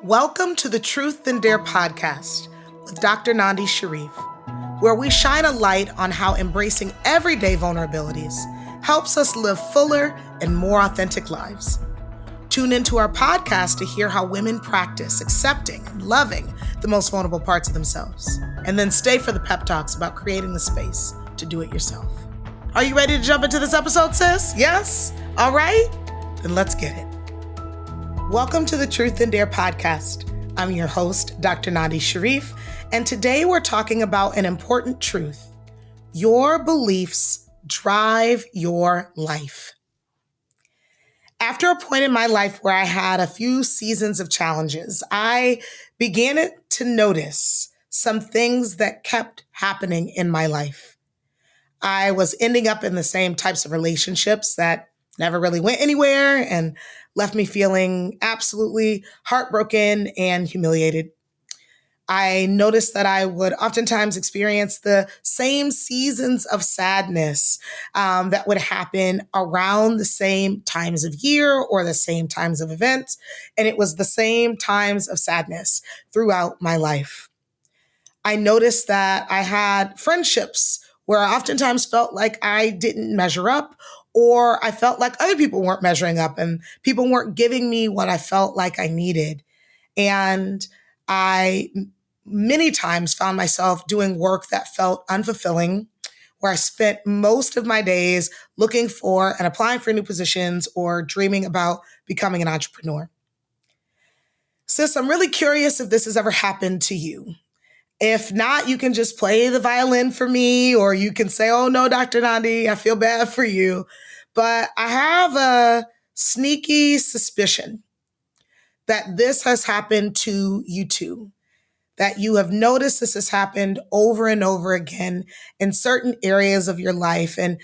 Welcome to the Truth and Dare podcast with Dr. Nandi Shareef, where we shine a light on how embracing everyday vulnerabilities helps us live fuller and more authentic lives. Tune into our podcast to hear how women practice accepting and loving the most vulnerable parts of themselves. And then stay for the pep talks about creating the space to do it yourself. Are you ready to jump into this episode, sis? Yes? All right? Then let's get it. Welcome to the Truth and Dare podcast. I'm your host, Dr. Nandi Shareef, and today we're talking about an important truth. Your beliefs drive your life. After a point in my life where I had a few seasons of challenges, I began to notice some things that kept happening in my life. I was ending up in the same types of relationships that never really went anywhere and left me feeling absolutely heartbroken and humiliated. I noticed that I would oftentimes experience the same seasons of sadness that would happen around the same times of year or the same times of events. And it was the same times of sadness throughout my life. I noticed that I had friendships where I oftentimes felt like I didn't measure up, or I felt like other people weren't measuring up and people weren't giving me what I felt like I needed. And I many times found myself doing work that felt unfulfilling, where I spent most of my days looking for and applying for new positions or dreaming about becoming an entrepreneur. Sis, I'm really curious if this has ever happened to you. If not, you can just play the violin for me, or you can say, oh no, Dr. Nandi, I feel bad for you. But I have a sneaky suspicion that this has happened to you too, that you have noticed this has happened over and over again in certain areas of your life. And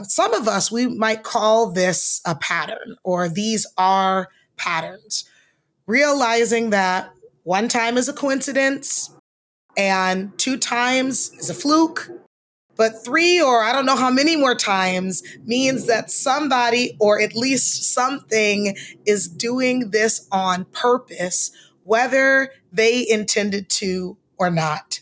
some of us, we might call this a pattern, or these are patterns. Realizing that one time is a coincidence, and 2 times is a fluke, but 3 or I don't know how many more times means that somebody or at least something is doing this on purpose, whether they intended to or not.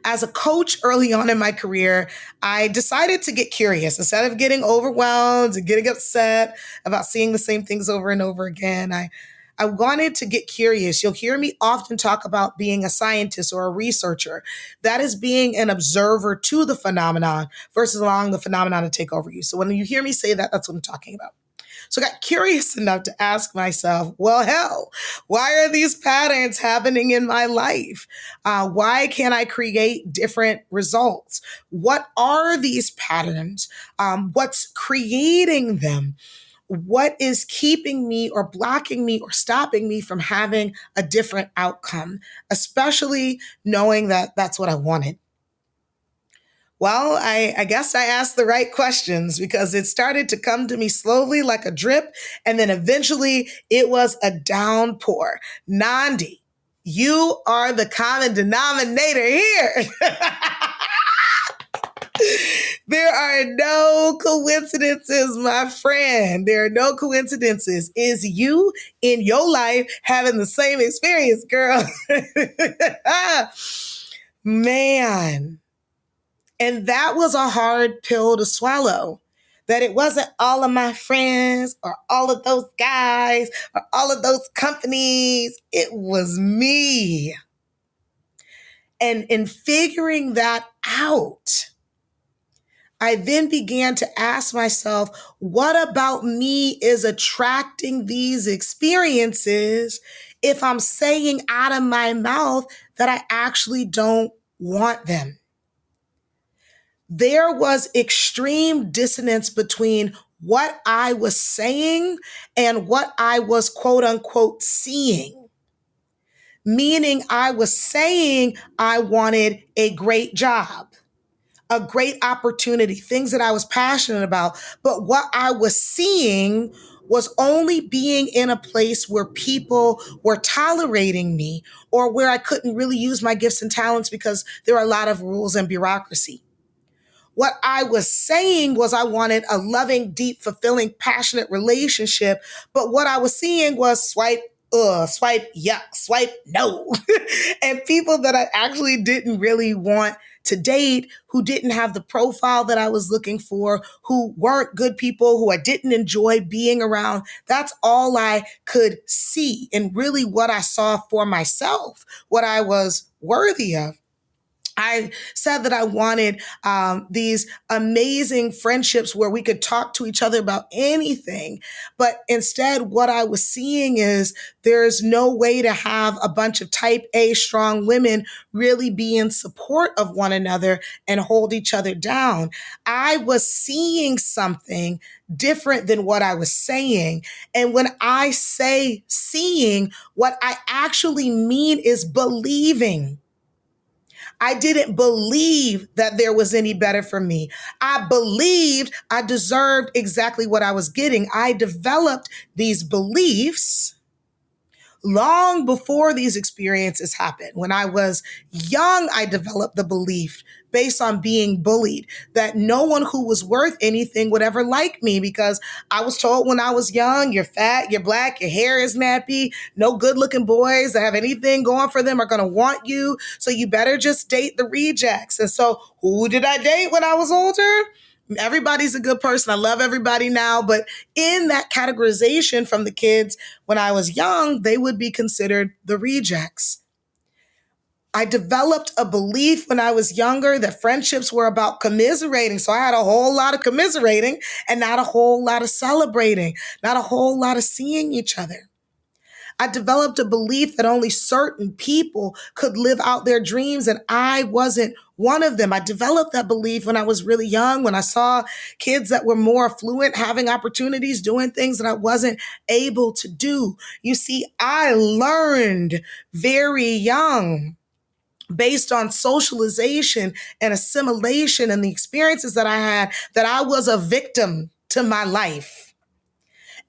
As a coach early on in my career, I decided to get curious. Instead of getting overwhelmed and getting upset about seeing the same things over and over again, I wanted to get curious. You'll hear me often talk about being a scientist or a researcher. That is being an observer to the phenomenon versus allowing the phenomenon to take over you. So when you hear me say that, that's what I'm talking about. So I got curious enough to ask myself, well, hell, why are these patterns happening in my life? Why can't I create different results? What are these patterns? What's creating them? What is keeping me or blocking me or stopping me from having a different outcome, especially knowing that that's what I wanted? Well, I guess I asked the right questions, because it started to come to me slowly like a drip, and then eventually it was a downpour. Nandi, you are the common denominator here. There are no coincidences, my friend. There are no coincidences. Is you in your life having the same experience, girl? Man. And that was a hard pill to swallow. That it wasn't all of my friends or all of those guys or all of those companies. It was me. And in figuring that out, I then began to ask myself, what about me is attracting these experiences if I'm saying out of my mouth that I actually don't want them? There was extreme dissonance between what I was saying and what I was quote unquote seeing. Meaning I was saying I wanted a great job, a great opportunity, things that I was passionate about. But what I was seeing was only being in a place where people were tolerating me, or where I couldn't really use my gifts and talents because there are a lot of rules and bureaucracy. What I was saying was I wanted a loving, deep, fulfilling, passionate relationship. But what I was seeing was swipe, swipe yuck, swipe no. And people that I actually didn't really want to date, who didn't have the profile that I was looking for, who weren't good people, who I didn't enjoy being around. That's all I could see, and really what I saw for myself, what I was worthy of. I said that I wanted these amazing friendships where we could talk to each other about anything. But instead, what I was seeing is there's no way to have a bunch of type A strong women really be in support of one another and hold each other down. I was seeing something different than what I was saying. And when I say seeing, what I actually mean is believing. I didn't believe that there was any better for me. I believed I deserved exactly what I was getting. I developed these beliefs long before these experiences happened. When I was young, I developed the belief based on being bullied that no one who was worth anything would ever like me, because I was told when I was young, you're fat, you're black, your hair is nappy, no good looking boys that have anything going for them are going to want you. So you better just date the rejects. And so who did I date when I was older? Everybody's a good person. I love everybody now. But in that categorization from the kids when I was young, they would be considered the rejects. I developed a belief when I was younger that friendships were about commiserating. So I had a whole lot of commiserating and not a whole lot of celebrating, not a whole lot of seeing each other. I developed a belief that only certain people could live out their dreams, and I wasn't one of them. I developed that belief when I was really young, when I saw kids that were more affluent, having opportunities, doing things that I wasn't able to do. You see, I learned very young, based on socialization and assimilation and the experiences that I had, that I was a victim to my life.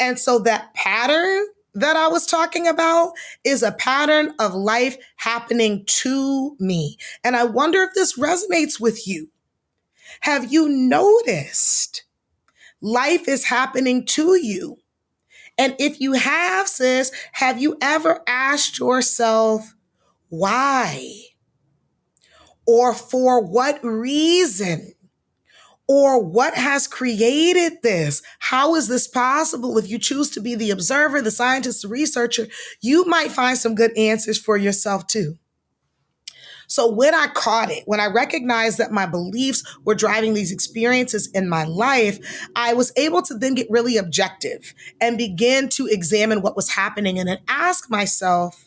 And so that pattern that I was talking about is a pattern of life happening to me. And I wonder if this resonates with you. Have you noticed life is happening to you? And if you have, sis, have you ever asked yourself why? Or for what reason? Or what has created this? How is this possible? If you choose to be the observer, the scientist, the researcher, you might find some good answers for yourself too. So when I caught it, when I recognized that my beliefs were driving these experiences in my life, I was able to then get really objective and begin to examine what was happening and then ask myself,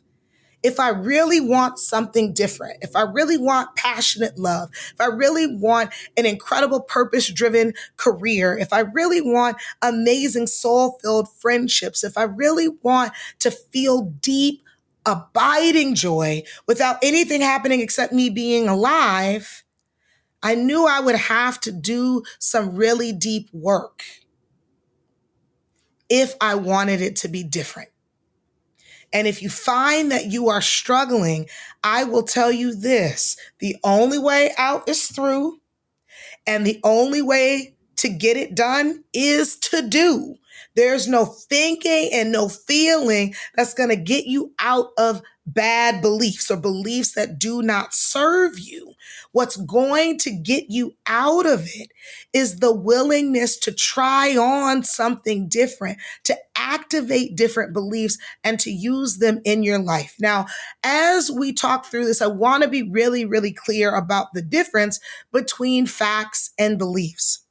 if I really want something different, if I really want passionate love, if I really want an incredible purpose-driven career, if I really want amazing soul-filled friendships, if I really want to feel deep, abiding joy without anything happening except me being alive, I knew I would have to do some really deep work if I wanted it to be different. And if you find that you are struggling, I will tell you this: the only way out is through, and the only way to get it done is to do. There's no thinking and no feeling that's going to get you out of bad beliefs or beliefs that do not serve you. What's going to get you out of it is the willingness to try on something different, to activate different beliefs and to use them in your life. Now, as we talk through this, I want to be really, really clear about the difference between facts and beliefs.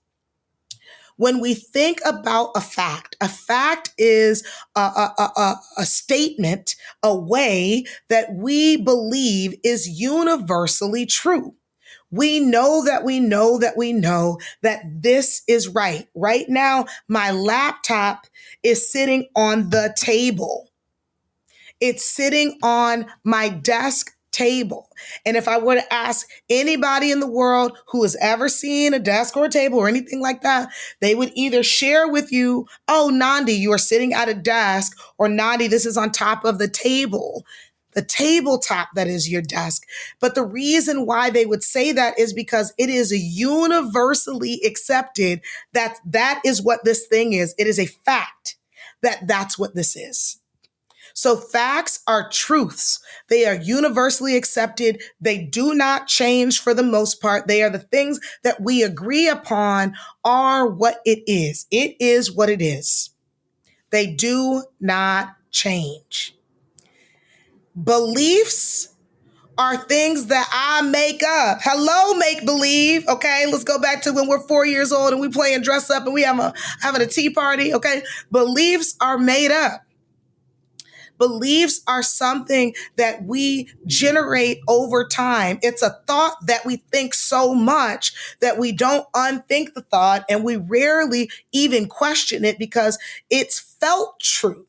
When we think about a fact is a statement, a way that we believe is universally true. We know that we know that we know that this is right. Right now, my laptop is sitting on the table. It's sitting on my desk table. And if I were to ask anybody in the world who has ever seen a desk or a table or anything like that, they would either share with you, oh, Nandi, you are sitting at a desk, or Nandi, this is on top of the table. The tabletop that is your desk. But the reason why they would say that is because it is universally accepted that that is what this thing is. It is a fact that that's what this is. So facts are truths. They are universally accepted. They do not change for the most part. They are the things that we agree upon are what it is. It is what it is. They do not change. Beliefs are things that I make up. Hello, make believe. Okay, let's go back to when we're 4 years old and we playing dress up and we having a tea party. Okay, beliefs are made up. Beliefs are something that we generate over time. It's a thought that we think so much that we don't unthink the thought, and we rarely even question it because it's felt true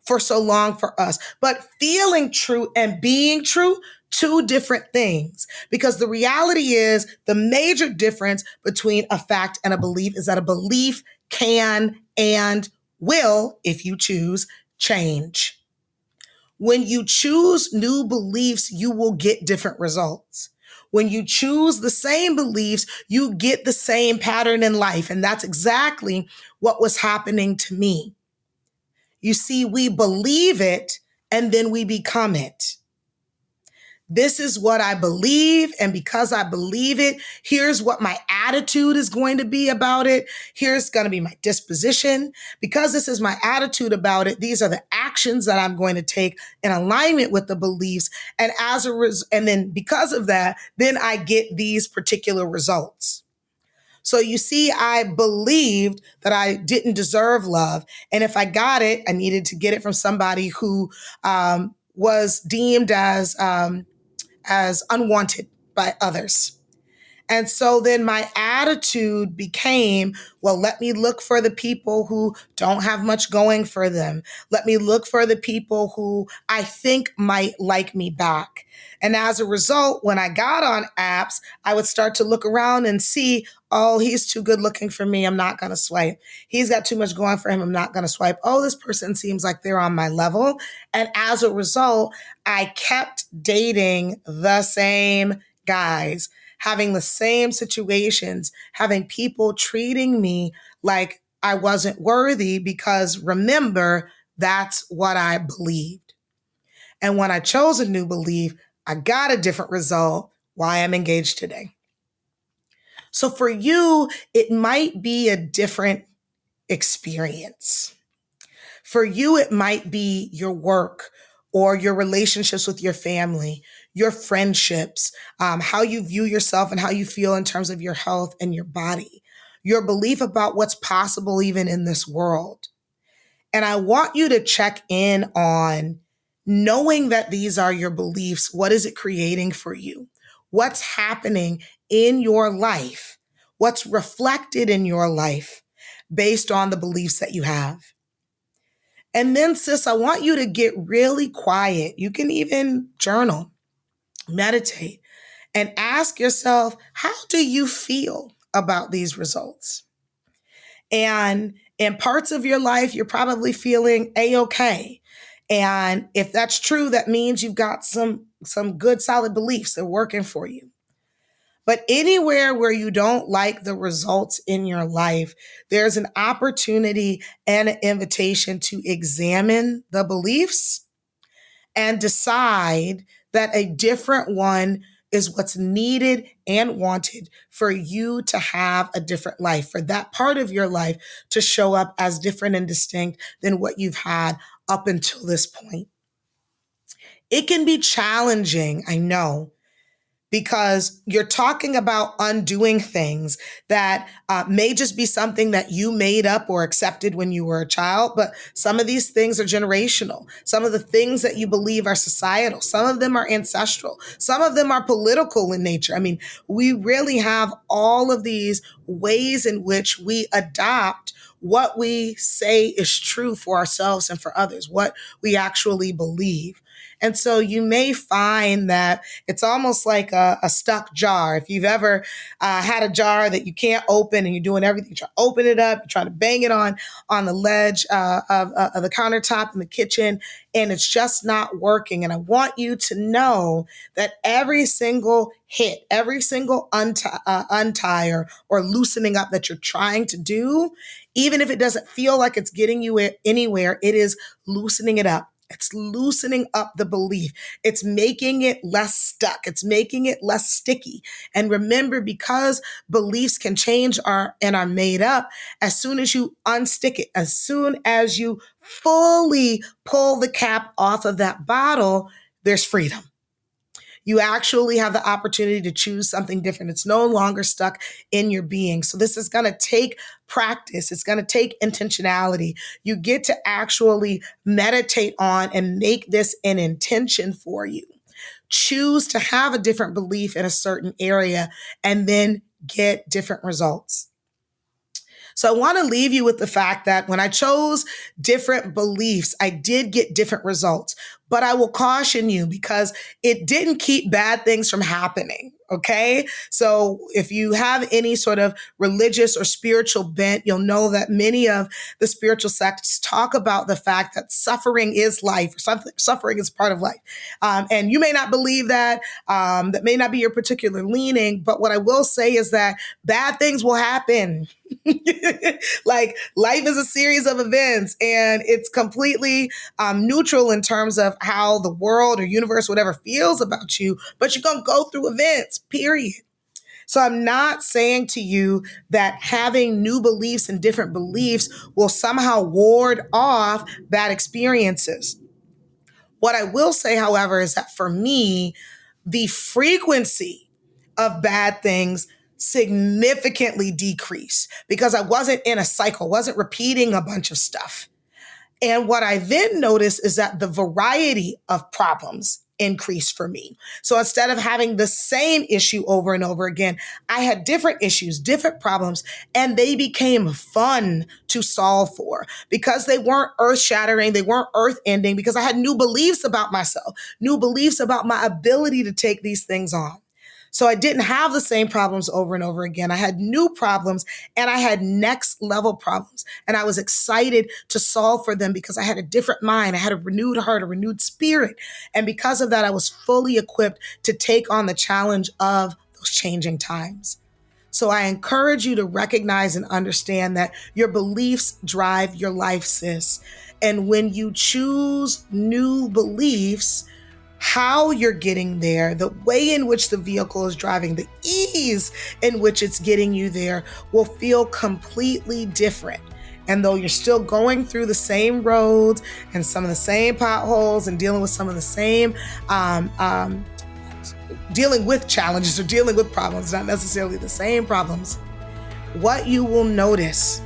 for so long for us. But feeling true and being true, two different things. Because the reality is the major difference between a fact and a belief is that a belief can and will, if you choose, change. When you choose new beliefs, you will get different results. When you choose the same beliefs, you get the same pattern in life. And that's exactly what was happening to me. You see, we believe it and then we become it. This is what I believe. And because I believe it, here's what my attitude is going to be about it. Here's going to be my disposition. Because this is my attitude about it, these are the actions that I'm going to take in alignment with the beliefs. And and then because of that, then I get these particular results. So you see, I believed that I didn't deserve love. And if I got it, I needed to get it from somebody who was deemed as unwanted by others. And so then my attitude became, well, let me look for the people who don't have much going for them. Let me look for the people who I think might like me back. And as a result, when I got on apps, I would start to look around and see, oh, he's too good looking for me. I'm not going to swipe. He's got too much going for him. I'm not going to swipe. Oh, this person seems like they're on my level. And as a result, I kept dating the same guys, having the same situations, having people treating me like I wasn't worthy because remember, that's what I believed. And when I chose a new belief, I got a different result. Why I'm engaged today. So for you, it might be a different experience. For you, it might be your work or your relationships with your family, your friendships, how you view yourself and how you feel in terms of your health and your body, your belief about what's possible even in this world. And I want you to check in on knowing that these are your beliefs. What is it creating for you? What's happening in your life? What's reflected in your life based on the beliefs that you have? And then, sis, I want you to get really quiet. You can even journal, meditate, and ask yourself, how do you feel about these results? And in parts of your life, you're probably feeling A-okay. And if that's true, that means you've got some good, solid beliefs that are working for you. But anywhere where you don't like the results in your life, there's an opportunity and an invitation to examine the beliefs and decide that a different one is what's needed and wanted for you to have a different life, for that part of your life to show up as different and distinct than what you've had up until this point. It can be challenging, I know, because you're talking about undoing things that may just be something that you made up or accepted when you were a child. But some of these things are generational. Some of the things that you believe are societal. Some of them are ancestral. Some of them are political in nature. I mean, we really have all of these ways in which we adopt what we say is true for ourselves and for others, what we actually believe. And so you may find that it's almost like a stuck jar. If you've ever had a jar that you can't open and you're doing everything, you try to open it up, you're trying to bang it on the ledge of the countertop in the kitchen, and it's just not working. And I want you to know that every single hit, every single untie or loosening up that you're trying to do, even if it doesn't feel like it's getting you anywhere, it is loosening it up. It's loosening up the belief. It's making it less stuck. It's making it less sticky. And remember, because beliefs can change and are made up, as soon as you unstick it, as soon as you fully pull the cap off of that bottle, there's freedom. You actually have the opportunity to choose something different. It's no longer stuck in your being. So this is going to take practice. It's going to take intentionality. You get to actually meditate on and make this an intention for you. Choose to have a different belief in a certain area and then get different results. So I want to leave you with the fact that when I chose different beliefs, I did get different results. But I will caution you because it didn't keep bad things from happening. Okay. So if you have any sort of religious or spiritual bent, you'll know that many of the spiritual sects talk about the fact that suffering is life, or suffering is part of life. And you may not believe that, that may not be your particular leaning, but what I will say is that bad things will happen. Like life is a series of events and it's completely neutral in terms of how the world or universe, whatever feels about you, but you're going to go through events, period. So I'm not saying to you that having new beliefs and different beliefs will somehow ward off bad experiences. What I will say, however, is that for me, the frequency of bad things significantly decreased because I wasn't in a cycle, wasn't repeating a bunch of stuff. And what I then noticed is that the variety of problems increased for me. So instead of having the same issue over and over again, I had different issues, different problems, and they became fun to solve for because they weren't earth-shattering, they weren't earth-ending, because I had new beliefs about myself, new beliefs about my ability to take these things on. So I didn't have the same problems over and over again. I had new problems and I had next level problems. And I was excited to solve for them because I had a different mind. I had a renewed heart, a renewed spirit. And because of that, I was fully equipped to take on the challenge of those changing times. So I encourage you to recognize and understand that your beliefs drive your life, sis. And when you choose new beliefs, how you're getting there, the way in which the vehicle is driving, the ease in which it's getting you there will feel completely different. And though you're still going through the same roads and some of the same potholes and dealing with some of the same, dealing with challenges or dealing with problems, not necessarily the same problems, what you will notice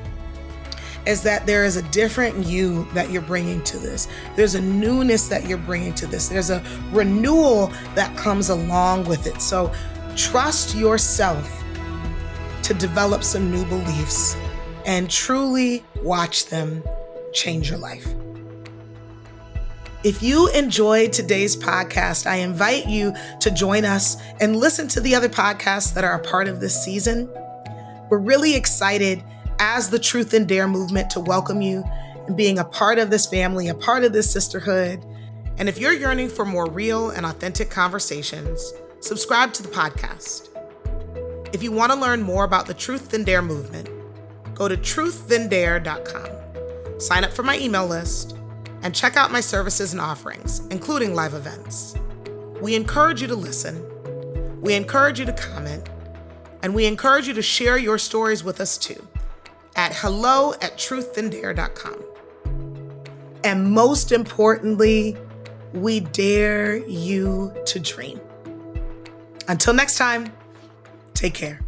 is that there is a different you that you're bringing to this. There's a newness that you're bringing to this. There's a renewal that comes along with it. So trust yourself to develop some new beliefs and truly watch them change your life. If you enjoyed today's podcast, I invite you to join us and listen to the other podcasts that are a part of this season. We're really excited as the Truth and Dare movement to welcome you and being a part of this family, a part of this sisterhood. And if you're yearning for more real and authentic conversations, subscribe to the podcast. If you want to learn more about the Truth and Dare movement, go to truththandare.com, sign up for my email list, and check out my services and offerings, including live events. We encourage you to listen, we encourage you to comment, and we encourage you to share your stories with us too at hello@truththandare.com. And most importantly, we dare you to dream. Until next time, take care.